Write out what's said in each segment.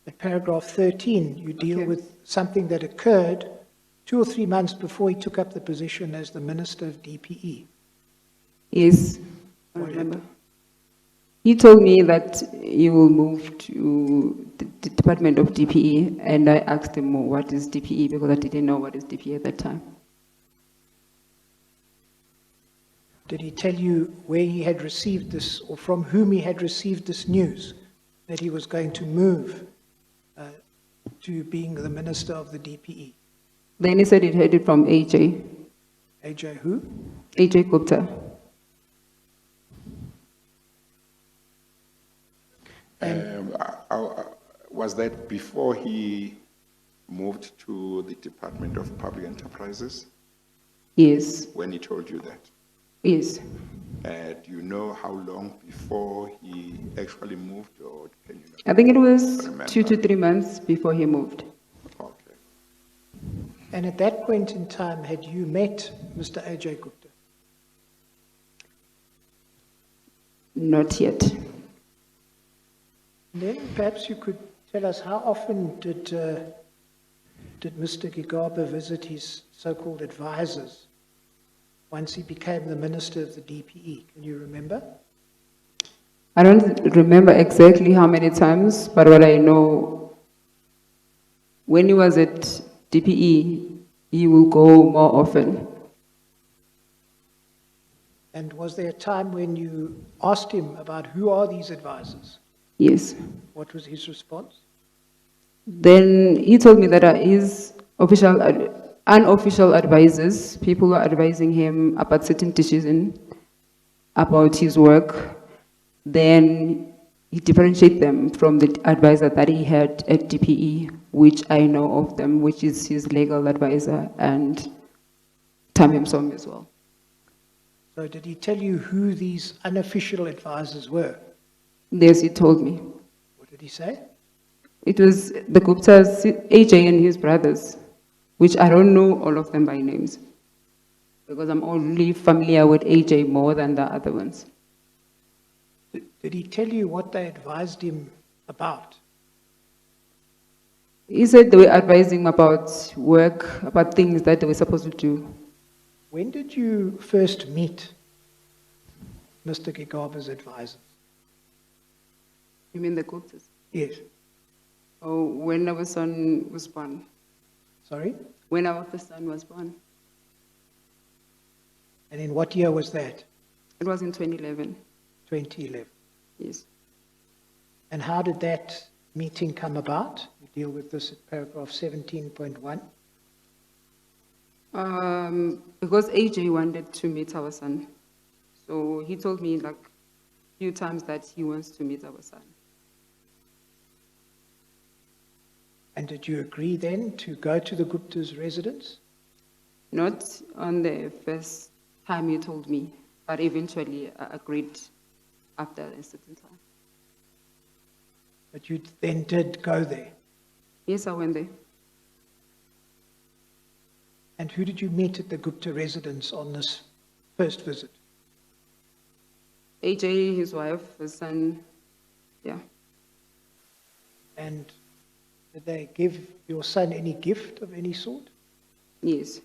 At paragraph 13, you deal Okay. with something that occurred 2 or 3 months before he took up the position as the Minister of DPE. Yes, I What remember. happened? He told me that he will move to the Department of DPE, and I asked him, what is DPE, because I didn't know what is DPE at that time. Did he tell you where he had received this, or from whom he had received this news, that he was going to move to being the Minister of the DPE? Then he said he heard it from AJ Who? Gupta. Was that before he moved to the Department of Public Enterprises, Yes, when he told you that? yes. Do you know how long before he actually moved, or can you not? I think it was remember? 2 to 3 months before he moved. Okay. And at that point in time, had you met Mr. Ajay Gupta? Not yet. Then perhaps you could tell us, how often did Mr. Gigaba visit his so-called advisors once he became the Minister of the DPE? Can you remember? I don't remember exactly how many times, but what I know, when he was at DPE, he will go more often. And was there a time when you asked him about who are these advisors? Yes. What was his response? Then he told me that his unofficial advisors, people were advising him about certain decisions, about his work. Then he differentiated them from the advisor that he had at DPE, which I know of them, which is his legal advisor, and Tamim Som as well. So did he tell you who these unofficial advisors were? Yes, he told me. What did he say? It was the Guptas, AJ and his brothers, which I don't know all of them by names, because I'm only familiar with AJ more than the other ones. Did he tell you what they advised him about? He said they were advising him about work, about things that they were supposed to do. When did you first meet Mr. Gigaba's advisors? You mean the Guptas? Yes. Oh, when our son was born. Sorry? When our first son was born. And in what year was that? It was in 2011. 2011. Yes. And how did that meeting come about? You deal with this at paragraph 17.1. Because AJ wanted to meet our son. So he told me like a few times that he wants to meet our son. And did you agree then to go to the Gupta's residence? Not on the first time he told me, but eventually I agreed after a certain time. But you then did go there. Yes, I went there. And who did you meet at the Gupta residence on this first visit? AJ, his wife, his son, yeah. And did they give your son any gift of any sort? Yes.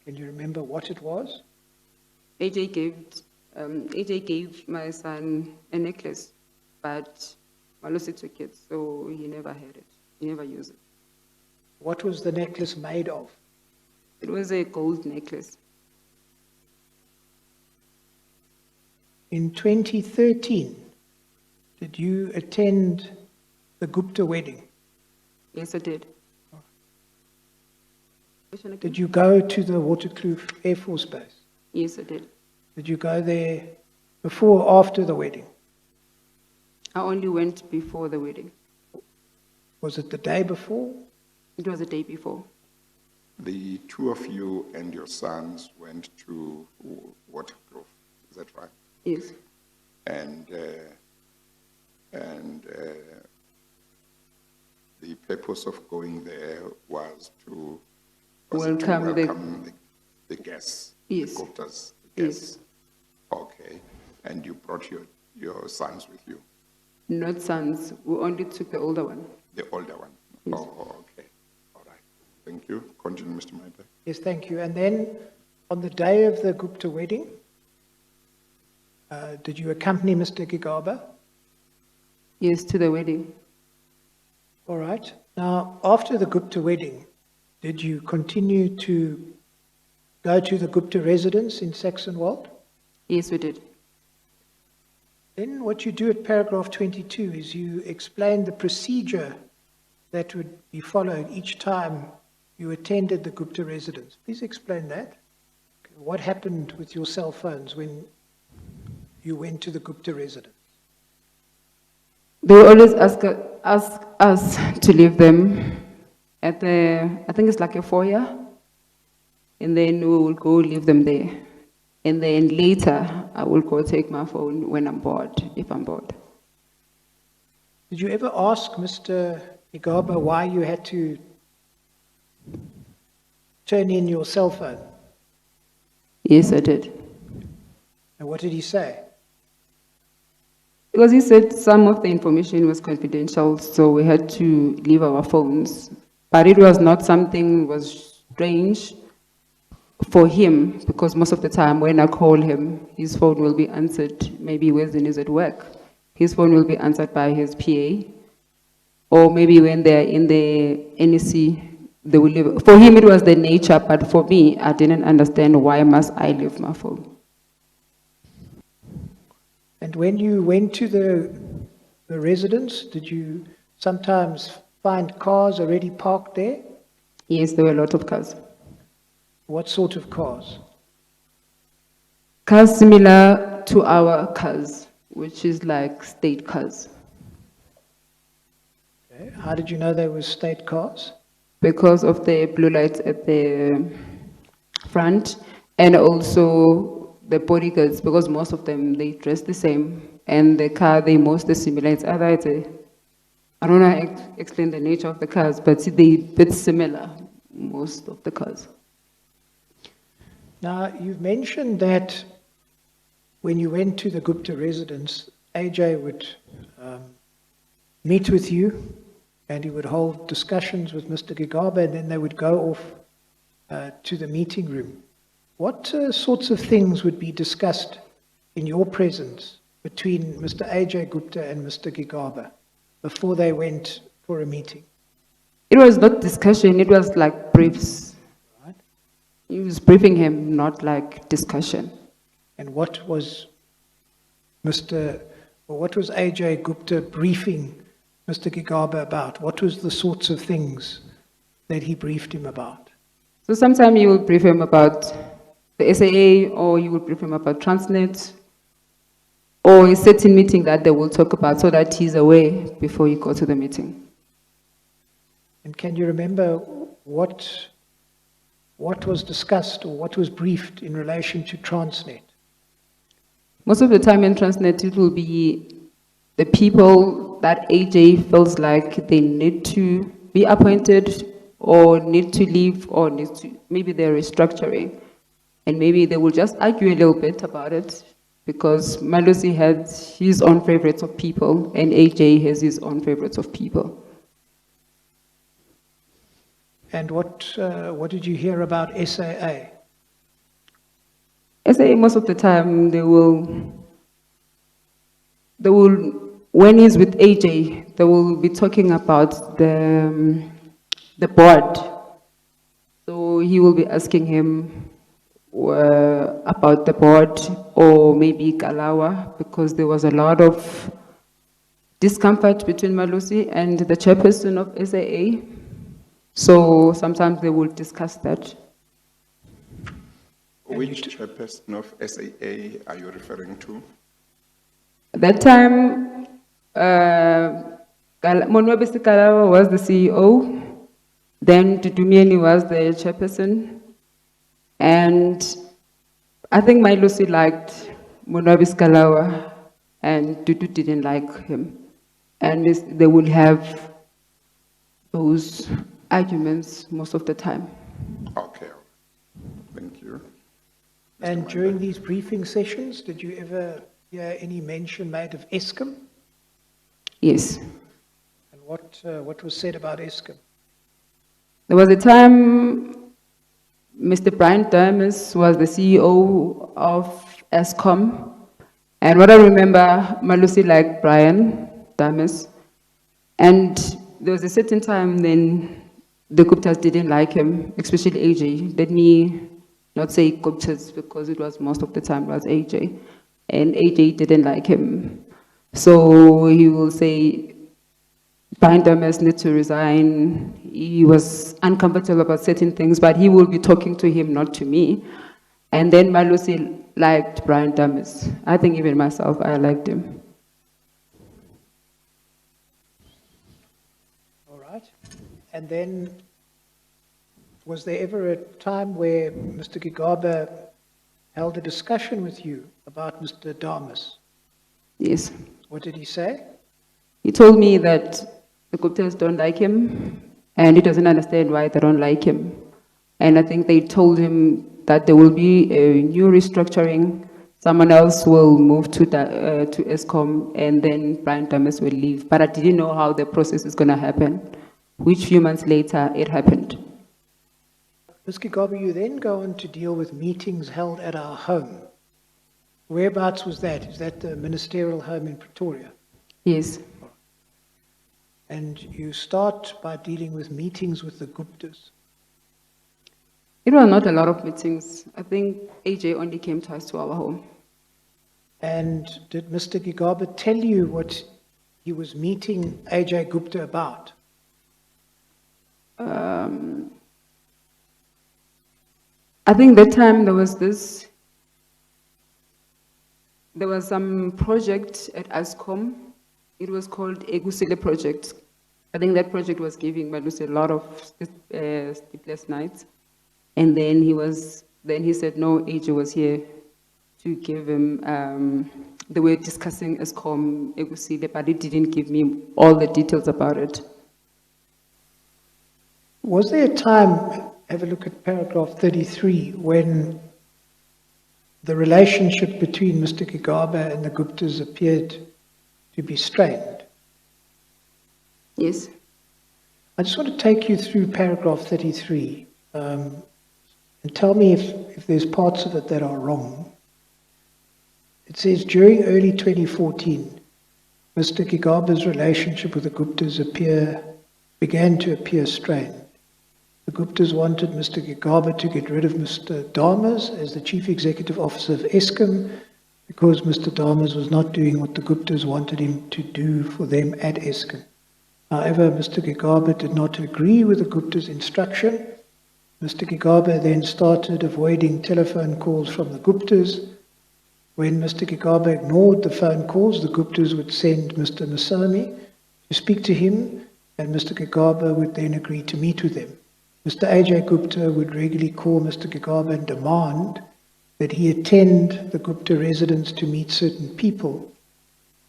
Can you remember what it was? AJ gave my son a necklace, but Malusi took it, so he never had it. He never used it. What was the necklace made of? It was a gold necklace. In 2013, did you attend the Gupta wedding? Yes, I did. Question again? Did you go to the Waterkloof Air Force Base? Yes, I did. Did you go there before or after the wedding? I only went before the wedding. Was it the day before? It was the day before. The two of you and your sons went to Waterkloof, is that right? Yes. And the purpose of going there was to Welcome the guests, Yes. the Guptas, the Yes. guests. Okay, and you brought your sons with you. Not sons. We only took the older one. The older one? Yes. Oh, okay. All right. Thank you. Continue, Mr. Maita. Yes, thank you. And then on the day of the Gupta wedding, did you accompany Mr. Gigaba? Yes, to the wedding. All right. Now, after the Gupta wedding, did you continue to go to the Gupta residence in Saxonwold? Yes, we did. Then what you do at paragraph 22 is you explain the procedure that would be followed each time you attended the Gupta residence. Please explain that. What happened with your cell phones when you went to the Gupta residence? They always ask us to leave them at I think it's like a foyer, and then we will go leave them there. And then later, I will go take my phone when I'm bored, if I'm bored. Did you ever ask Mr. Gigaba why you had to turn in your cell phone? Yes, I did. And what did he say? Because he said some of the information was confidential, so we had to leave our phones. But it was not something was strange for him, because most of the time when I call him, his phone will be answered. Maybe when he's at work, his phone will be answered by his PA. Or maybe when they're in the NEC, they will leave. For him, it was the nature, but for me, I didn't understand why must I leave my phone. And when you went to the residence, did you sometimes find cars already parked there? Yes, there were a lot of cars. What sort of cars? Cars similar to our cars, which is like state cars. Okay. How did you know they were state cars? Because of the blue lights at the front, and also the bodyguards, because most of them, they dress the same, and the car, they mostly similar. It's either I don't know how to explain the nature of the cars, but they bit similar, most of the cars. Now, you've mentioned that when you went to the Gupta residence, Ajay would meet with you and he would hold discussions with Mr. Gigaba, and then they would go off to the meeting room. What sorts of things would be discussed in your presence between Mr. Ajay Gupta and Mr. Gigaba before they went for a meeting? It was not discussion, it was like briefs. Right? He was briefing him, not like discussion. And what was Ajay Gupta briefing Mr. Gigaba about? What was the sorts of things that he briefed him about? So sometimes you will brief him about the SAA, or you will brief him about Transnet, or a certain meeting that they will talk about, so that he's aware before you go to the meeting. And can you remember what was discussed or what was briefed in relation to Transnet? Most of the time in Transnet, it will be the people that AJ feels like they need to be appointed, or need to leave, or maybe they're restructuring. And maybe they will just argue a little bit about it, because Malusi has his own favorites of people, and AJ has his own favorites of people. And what did you hear about SAA? SAA, most of the time, they will, when he's with AJ, they will be talking about the board. So he will be asking him about the board, or maybe Kalawa, because there was a lot of discomfort between Malusi and the chairperson of SAA. So sometimes they will discuss that. Which chairperson of SAA are you referring to? At that time, Monwabisi Kalawa was the CEO, then Tutumieni was the chairperson, and I think Malusi liked Monwabisi Kalawa, and Tutu didn't like him. And they will have those arguments most of the time. Okay. Thank you. And during these briefing sessions, did you ever hear any mention made of Eskom? Yes. And What was said about Eskom? There was a time Mr. Brian Dames was the CEO of Eskom, and what I remember, Malusi liked Brian Dames, and there was a certain time then the Guptas didn't like him, especially AJ. Let me not say Guptas because it was most of the time was AJ, and AJ didn't like him. So he will say, Brian Dames needs to resign. He was uncomfortable about certain things, but he will be talking to him, not to me. And then Malusi liked Brian Dames. I think even myself, I liked him. All right. And then, was there ever a time where Mr. Gigaba held a discussion with you about Mr. Damas? Yes. What did he say? He told me that the Guptas don't like him, and he doesn't understand why they don't like him. And I think they told him that there will be a new restructuring. Someone else will move to Eskom, and then Brian Dames will leave. But I didn't know how the process is going to happen, which few months later it happened. Ms. Gigaba, you then go on to deal with meetings held at our home. Whereabouts was that? Is that the ministerial home in Pretoria? Yes. And you start by dealing with meetings with the Guptas. It was not a lot of meetings. I think AJ only came twice to our home. And did Mr. Gigaba tell you what he was meeting Ajay Gupta about? I think that time there was some project at Ascom. It was called Egusile project. I think that project was giving Malusi a lot of sleepless nights. And then he said, no, AJ was here to give him, they were discussing Eskom, Egusile, but he didn't give me all the details about it. Was there a time, have a look at paragraph 33, when the relationship between Mr. Gigaba and the Guptas appeared to be strained? Yes. I just want to take you through paragraph 33 and tell me if there's parts of it that are wrong. It says, during early 2014, Mr. Gigaba's relationship with the Guptas began to appear strained. The Guptas wanted Mr. Gigaba to get rid of Mr. Damas as the Chief Executive Officer of Eskom because Mr. Damas was not doing what the Guptas wanted him to do for them at Eskom. However, Mr. Gigaba did not agree with the Gupta's instruction. Mr. Gigaba then started avoiding telephone calls from the Guptas. When Mr. Gigaba ignored the phone calls, the Guptas would send Mr. Masami to speak to him, and Mr. Gigaba would then agree to meet with them. Mr. Ajay Gupta would regularly call Mr. Gigaba and demand that he attend the Gupta residence to meet certain people.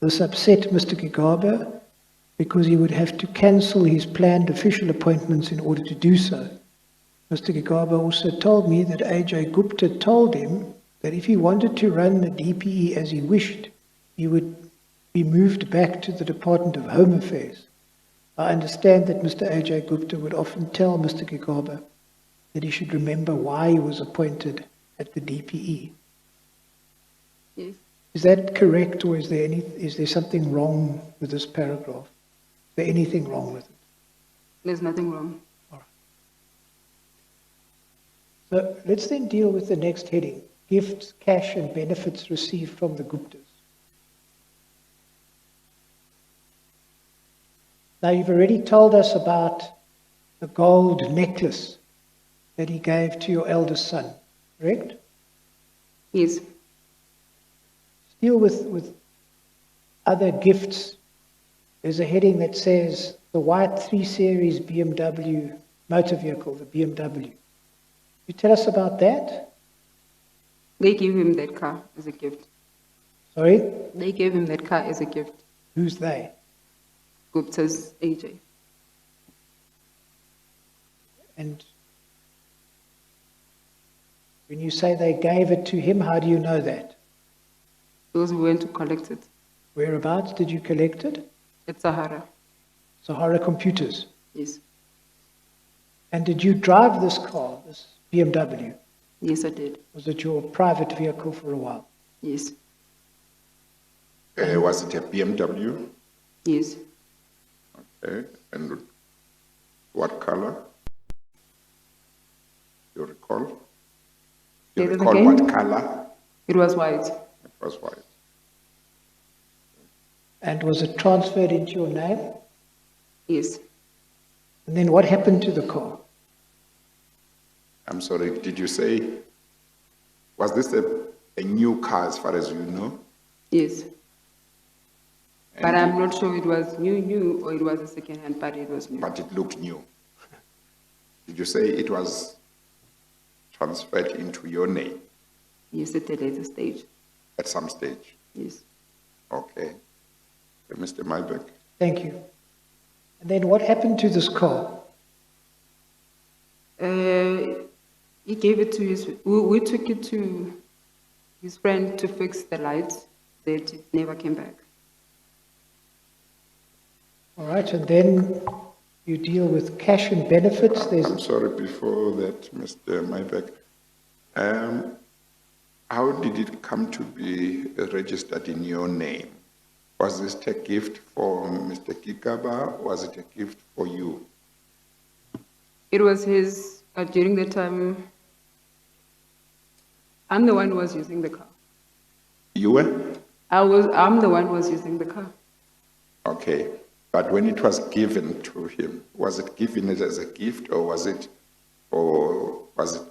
This upset Mr. Gigaba because he would have to cancel his planned official appointments in order to do so. Mr. Gigaba also told me that Ajay Gupta told him that if he wanted to run the DPE as he wished, he would be moved back to the Department of Home Affairs. I understand that Mr. Ajay Gupta would often tell Mr. Gigaba that he should remember why he was appointed at the DPE. Yes. Is that correct, or is there something wrong with this paragraph? Is there anything wrong with it? There's nothing wrong. All right. So let's then deal with the next heading, gifts, cash and benefits received from the Guptas. Now, you've already told us about the gold necklace that he gave to your eldest son, correct? Yes. Deal with other gifts. There's a heading that says the white 3 Series BMW motor vehicle, the BMW. You tell us about that? They gave him that car as a gift. Sorry? They gave him that car as a gift. Who's they? Gupta's AJ. And when you say they gave it to him, how do you know that? Because we went to collect it Whereabouts did you collect it? at Sahara. Sahara Computers. Yes. And did you drive this car, this BMW? Yes, I did. Was it your private vehicle for a while? Yes. Was it a BMW? Yes. Okay. And what color? You recall? Say You that recall again? what color? It was white. It was white. And was it transferred into your name? Yes. And then what happened to the car? I'm sorry, did you say, was this a new car as far as you know? Yes. But And I'm not sure it was new or it was a second hand, but it was new. But it looked new. Did you say it was transferred into your name Yes, at a later stage. at some stage? Yes. Okay. Mr. Mybeck. Thank you. And then what happened to this car? He gave it to we took it to his friend to fix the lights, that it never came back. All right, and then you deal with cash and benefits. I'm There's sorry, before that, Mr. Mybeck. How did it come to be registered in your name? Was this a gift for Mr. Gigaba? Was it a gift for you? It was his, during the time, I'm the one who was using the car. You were? I'm the one who was using the car. Okay. But when it was given to him, was it given as a gift or was it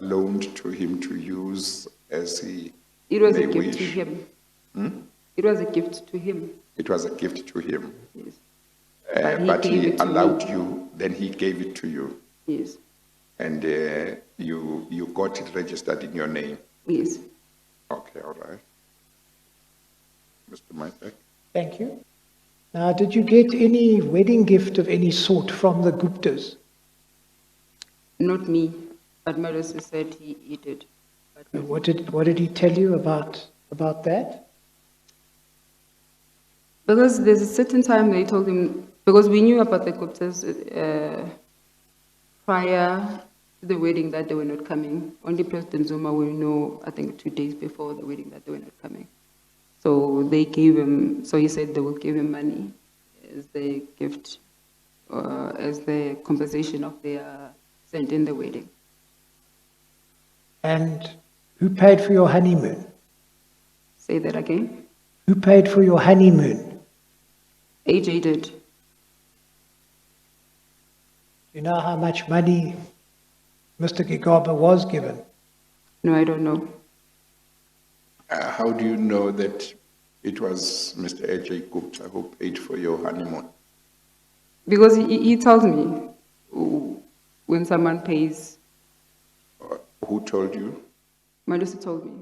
loaned to him to use as he It was may a gift wish? to him. Hmm? It was a gift to him. It was a gift to him. Yes. But gave he it to allowed me. you, then he gave it to you. Yes. And you got it registered in your name. Yes. Okay, all right. Mr. Mybeck? Thank you. Now, did you get any wedding gift of any sort from the Guptas? Not me, but Malusi said he did. But And what did he tell you about that? because there's a certain time they told him, because we knew about the Guptas prior to the wedding that they were not coming. Only President Zuma will know, I think 2 days before the wedding that they were not coming. So they gave him, so he said they will give him money as the gift, as the compensation of their sent in the wedding. And who paid for your honeymoon? Say that again. Who paid for your honeymoon? AJ did. Do you know how much money Mr. Gigaba was given? No, I don't know. How do you know that it was Mr. Ajay Gupta who paid for your honeymoon? Because he tells me when someone pays. Who told you? Malusi told me.